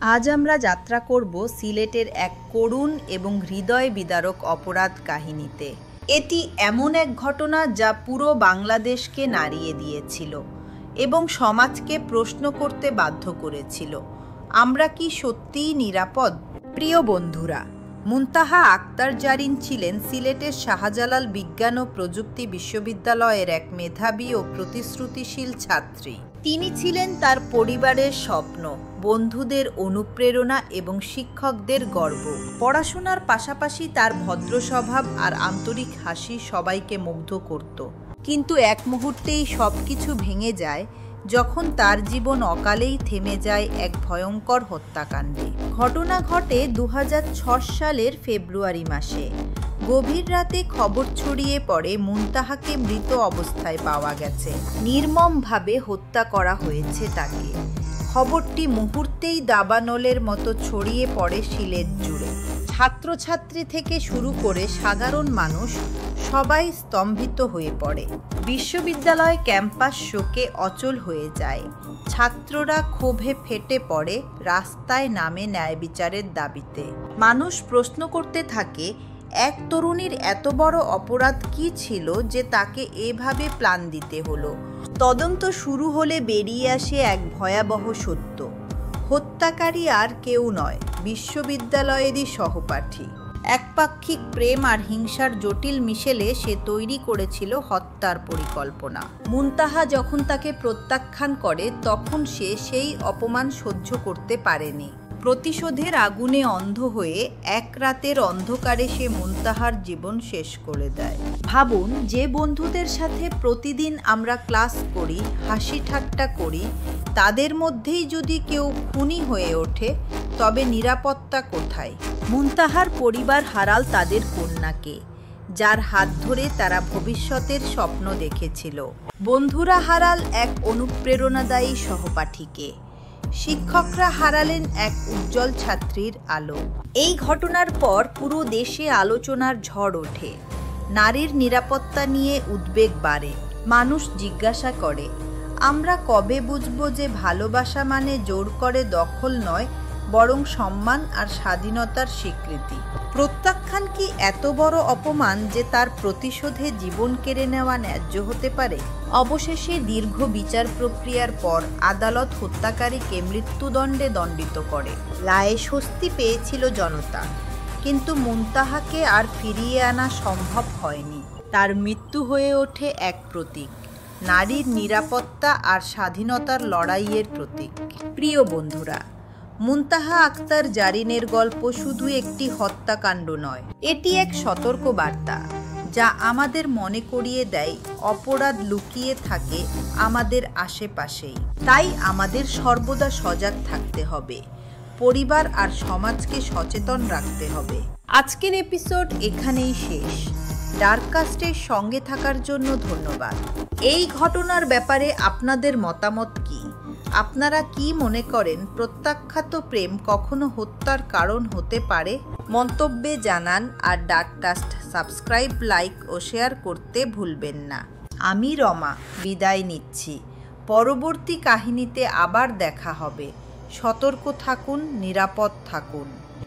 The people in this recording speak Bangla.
আজ আমরা যাত্রা করব সিলেটের এক করুণ এবং হৃদয় বিদারক অপরাধ কাহিনীতে। এটি এমন এক ঘটনা যা পুরো বাংলাদেশকে নাড়িয়ে দিয়েছিল এবং সমাজকে প্রশ্ন করতে বাধ্য করেছিল, আমরা কি সত্যিই নিরাপদ? প্রিয় বন্ধুরা, মুনতাহা আক্তার জারিন ছিলেন সিলেটের শাহজালাল বিজ্ঞান ও প্রযুক্তি বিশ্ববিদ্যালয়ের এক মেধাবী ও প্রতিশ্রুতিশীল ছাত্রী। তিনি ছিলেন তার পরিবারের স্বপ্ন, বন্ধুদের অনুপ্রেরণা এবং শিক্ষকদের গর্ব। পড়াশোনার পাশাপাশি তার ভদ্র স্বভাব আর আন্তরিক হাসি সবাইকে মুগ্ধ করত। কিন্তু এক মুহূর্তেই সবকিছু ভেঙে যায় যখন তার জীবন অকালেই থেমে যায় এক ভয়ঙ্কর হত্যাকাণ্ডে। ঘটনা ঘটে 2006 সালের ফেব্রুয়ারি মাসে। গভীর রাতে খবর ছড়িয়ে পড়ে মুনতাহাকে মৃত অবস্থায় পাওয়া গেছে, নির্মমভাবে হত্যা করা হয়েছে তাকে। খবরটি মুহূর্তেই দাবানলের মতো ছড়িয়ে পড়ে সিলেট জুড়ে। ছাত্রছাত্রী থেকে শুরু করে সাধারণ মানুষ সবাই স্তম্ভিত হয়ে পড়ে। বিশ্ববিদ্যালয় ক্যাম্পাস শোকে অচল হয়ে যায়। ছাত্ররা ক্ষোভে ফেটে পড়ে, রাস্তায় নামে ন্যায় বিচারের দাবিতে। মানুষ প্রশ্ন করতে থাকে, এক তরুণীর এত বড় অপরাধ কি ছিল যে তাকে এভাবে প্রাণ দিতে হলো? তদন্ত শুরু হলে বেরিয়ে আসে এক ভয়াবহ সত্য। হত্যাকারী আর কেউ নয়, বিশ্ববিদ্যালয়েরই সহপাঠী। একপাক্ষিক প্রেম আর হিংসার জটিল মিশেলে সে তৈরি করেছিল হত্যার পরিকল্পনা। মুনতাহা যখন তাকে প্রত্যাখ্যান করে তখন সে সেই অপমান সহ্য করতে পারেনি। প্রতিশোধের আগুনে অন্ধ হয়ে এক রাতের অন্ধকারে সে মুনতাহার জীবন শেষ করে দেয়। ভাবুন, যে বন্ধুদের সাথে প্রতিদিন আমরা ক্লাস করি, হাসি ঠাট্টা করি, তাদের মধ্যেই যদি কেউ খুনি হয়ে ওঠে, তবে নিরাপত্তা কোথায়? মুনতাহার পরিবার হারাল তাদের কন্যাকে, যার হাত ধরে তারা ভবিষ্যতের স্বপ্ন দেখেছিল। বন্ধুরা হারাল এক অনুপ্রেরণাদায়ী সহপাঠীকে। শিক্ষকরা হারালেন এক উজ্জ্বল ছাত্রীর আলো। এই ঘটনার পর পুরো দেশে আলোচনার ঝড় ওঠে। নারীর নিরাপত্তা নিয়ে উদ্বেগ বাড়ে। মানুষ জিজ্ঞাসা করে, আমরা কবে বুঝব যে ভালোবাসা মানে জোর করে দখল নয়, বরং সম্মান আর স্বাধীনতার স্বীকৃতি? প্রত্যাখ্যান কি এত বড় অপমান যে তার প্রতিশোধে জীবন কেড়ে নেওয়া ন্যায্য হতে পারে? অবশেষে দীর্ঘ বিচার প্রক্রিয়ার পর আদালত হত্যাকারীকে মৃত্যুদণ্ডে দণ্ডিত করে। রায়ে স্বস্তি পেয়েছিল জনতা, কিন্তু মুনতাহাকে আর ফিরিয়ে আনা সম্ভব হয়নি। তার মৃত্যু হয়ে ওঠে এক প্রতীক, নারীর নিরাপত্তা আর স্বাধীনতার লড়াইয়ের প্রতীক। প্রিয় বন্ধুরা, মুনতাহা আক্তার জারিনের গল্প শুধু একটি হত্যাকাণ্ড নয়, এটি এক সতর্ক বার্তা যা আমাদের মনে করিয়ে দেয় অপরাধ লুকিয়ে থাকে আমাদের আশেপাশেই। তাই আমাদের সর্বদা সজাগ থাকতে হবে, পরিবার আর সমাজকে সচেতন রাখতে হবে। আজকের এপিসোড এখানেই শেষ। ডার্ককাস্টের সঙ্গে থাকার জন্য ধন্যবাদ। এই ঘটনার ব্যাপারে আপনাদের মতামত কি? আপনারা কি মনে করেন প্রত্যাখ্যাত প্রেম কখনো হত্যার কারণ হতে পারে? মন্তব্যে জানান আর ডার্ককাস্ট সাবস্ক্রাইব, লাইক ও শেয়ার করতে ভুলবেন না। আমি রমা বিদায় নিচ্ছি। পরবর্তী কাহিনীতে আবার দেখা হবে। সতর্ক থাকুন, নিরাপদ থাকুন।